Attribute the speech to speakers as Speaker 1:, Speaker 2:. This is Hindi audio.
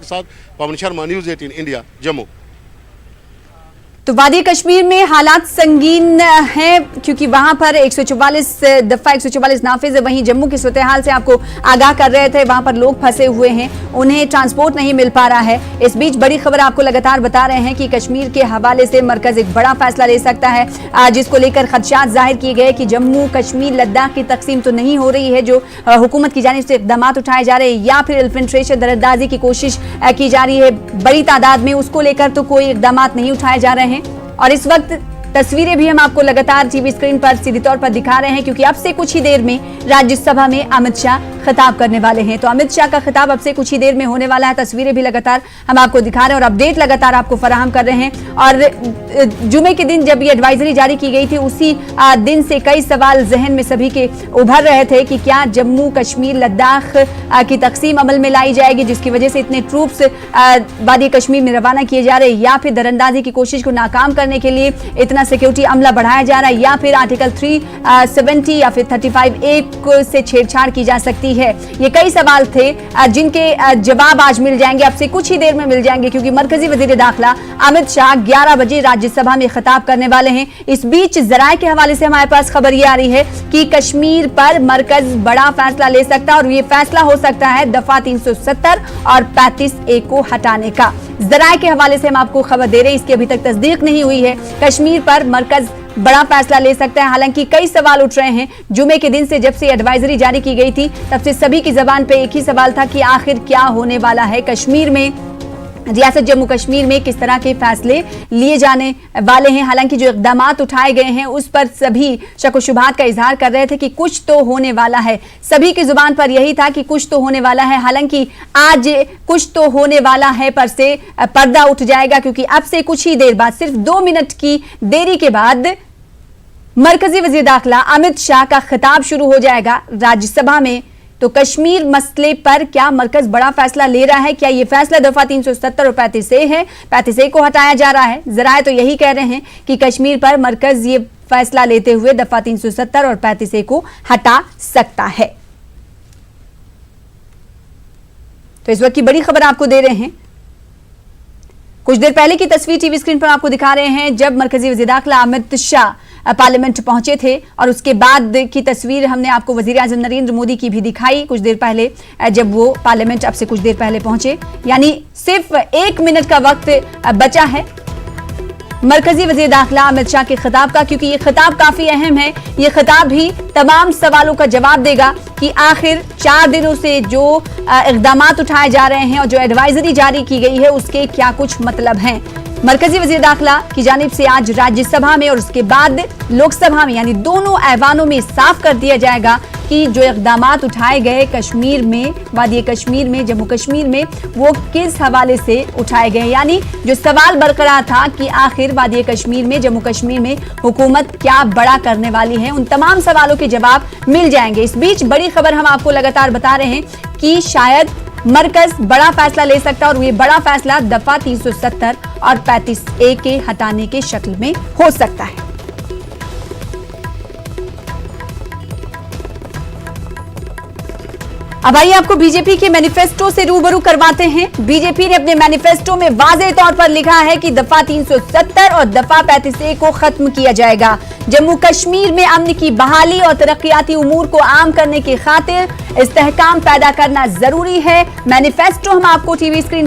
Speaker 1: प्रसाद, पवन शर्मा, न्यूज़ 18 इंडिया, जम्मू।
Speaker 2: तो वादी कश्मीर में हालात संगीन हैं क्योंकि वहां पर 144 दफा 144 नाफिज है। वहीं जम्मू की सूरत हाल से आपको आगाह कर रहे थे, वहां पर लोग फंसे हुए हैं, उन्हें ट्रांसपोर्ट नहीं मिल पा रहा है। इस बीच बड़ी खबर आपको लगातार बता रहे हैं कि कश्मीर के हवाले से मरकज एक बड़ा फैसला ले सकता है, जिसको लेकर खदशात जाहिर किए गए कि जम्मू कश्मीर लद्दाख की तकसीम तो नहीं हो रही है जो हुकूमत की जानिब से इक़दाम उठाए जा रहे हैं, या फिर इन्फिल्ट्रेशन दरअंदाजी की कोशिश की जा रही है बड़ी तादाद में, उसको लेकर तो कोई इक़दाम नहीं उठाए जा रहे हैं। और इस वक्त तस्वीरें भी हम आपको लगातार टीवी स्क्रीन पर सीधे तौर पर दिखा रहे हैं क्योंकि अब से कुछ ही देर में राज्यसभा में अमित शाह खिताब करने वाले हैं। तो अमित शाह का खिताब अब से कुछ ही देर में होने वाला है। तस्वीरें भी लगातार हम आपको दिखा रहे हैं और अपडेट लगातार आपको फराहम कर रहे हैं। और जुमे के दिन जब ये एडवाइजरी जारी की गई थी उसी दिन से कई सवाल जहन में सभी के उभर रहे थे कि क्या जम्मू कश्मीर लद्दाख की तकसीम अमल में लाई जाएगी जिसकी वजह से इतने ट्रूप्स वादी कश्मीर में रवाना किए जा रहे हैं, या फिर दरअंदाजी की कोशिश को नाकाम करने के लिए इतना सिक्योरिटी अमला बढ़ाया जा रहा है, या फिर आर्टिकल 370 या फिर 35A से छेड़छाड़ की जा सकती है। ये कई सवाल थे जिनके जवाब आज मिल जाएंगे, अब से कुछ ही देर में मिल जाएंगे क्योंकि मरकजी वजीर दाखिला अमित शाह 11 बजे राज्यसभा में खिताब करने वाले हैं। इस बीच जराये के हवाले से हमारे पास खबर ये आ रही है कि कश्मीर पर मरकज बड़ा फैसला ले सकता है और ये फैसला हो सकता है दफा 370 और 35A को हटाने का। जराये के हवाले से हम आपको खबर दे रहे हैं, इसकी अभी तक तस्दीक नहीं हुई है। कश्मीर पर मरकज बड़ा फैसला ले सकता है। हालांकि कई सवाल उठ रहे हैं। जुमे के दिन से जब से एडवाइजरी जारी की गई थी तब से सभी की जबान पे एक ही सवाल था कि आखिर क्या होने वाला है कश्मीर में, रियासत जम्मू कश्मीर में किस तरह के फैसले लिए जाने वाले हैं। हालांकि जो इक़दाम उठाए गए हैं उस पर सभी शक व शुबहात का इजहार कर रहे थे कि कुछ तो होने वाला है, सभी की जुबान पर यही था कि कुछ तो होने वाला है। हालांकि आज कुछ तो होने वाला है पर से पर्दा उठ जाएगा क्योंकि अब से कुछ ही देर बाद, सिर्फ 2 मिनट की देरी के बाद मरकजी वजीर दाखिला अमित शाह का खिताब शुरू हो जाएगा राज्यसभा में। तो कश्मीर मसले पर क्या मरकज बड़ा फैसला ले रहा है? क्या यह फैसला दफा 370 और 35A है, 35A को हटाया जा रहा है? जराये तो यही कह रहे हैं कि कश्मीर पर मरकज ये फैसला लेते हुए दफा 370 और 35A को हटा सकता है। तो इस वक्त की बड़ी खबर आपको दे रहे हैं। कुछ देर पहले की तस्वीर टीवी स्क्रीन पर आपको दिखा रहे हैं जब मरकजी वज़ीर दाखिला अमित शाह पार्लियामेंट पहुंचे थे, और उसके बाद की तस्वीर हमने आपको वजीर आज़म नरेंद्र मोदी की भी दिखाई कुछ देर पहले जब वो पार्लियामेंट अब से कुछ देर पहले पहुंचे। यानी सिर्फ 1 मिनट का वक्त बचा है मरकजी वज़ीर दाखिला अमित शाह के खिताब का, क्योंकि ये खिताब काफी अहम है। ये खिताब भी तमाम सवालों का जवाब देगा कि आखिर 4 दिनों से जो इक़दाम उठाए जा रहे हैं और जो एडवाइजरी जारी की गई है उसके क्या कुछ मतलब हैं। मरकजी वज़ीर दाखिला की जानिब से आज राज्यसभा में और उसके बाद लोकसभा में, यानी दोनों ऐवानों में साफ कर दिया जाएगा कि जो इक़दाम उठाए गए कश्मीर में, वादी कश्मीर में, जम्मू कश्मीर में, वो किस हवाले से उठाए गए। यानी जो सवाल बरकरार था कि आखिर वादी कश्मीर में, जम्मू कश्मीर में हुकूमत क्या बड़ा करने वाली है, उन तमाम सवालों के जवाब मिल जाएंगे। इस बीच बड़ी खबर हम आपको लगातार बता रहे हैं कि शायद मरकज बड़ा फैसला ले सकता है और ये बड़ा फैसला दफा 370 और 35A के हटाने के शक्ल में हो सकता है। अब आइए आपको बीजेपी के मैनिफेस्टो से रूबरू करवाते हैं। बीजेपी ने अपने मैनिफेस्टो में वाज़ेह तौर पर लिखा है कि दफा 370 और दफा 35A को खत्म किया जाएगा। जम्मू कश्मीर में अमन की बहाली और तरक्याती उमूर को आम करने की खातिर इस्तेहकाम पैदा करना जरूरी है। मैनिफेस्टो हम आपको टीवी स्क्रीन पर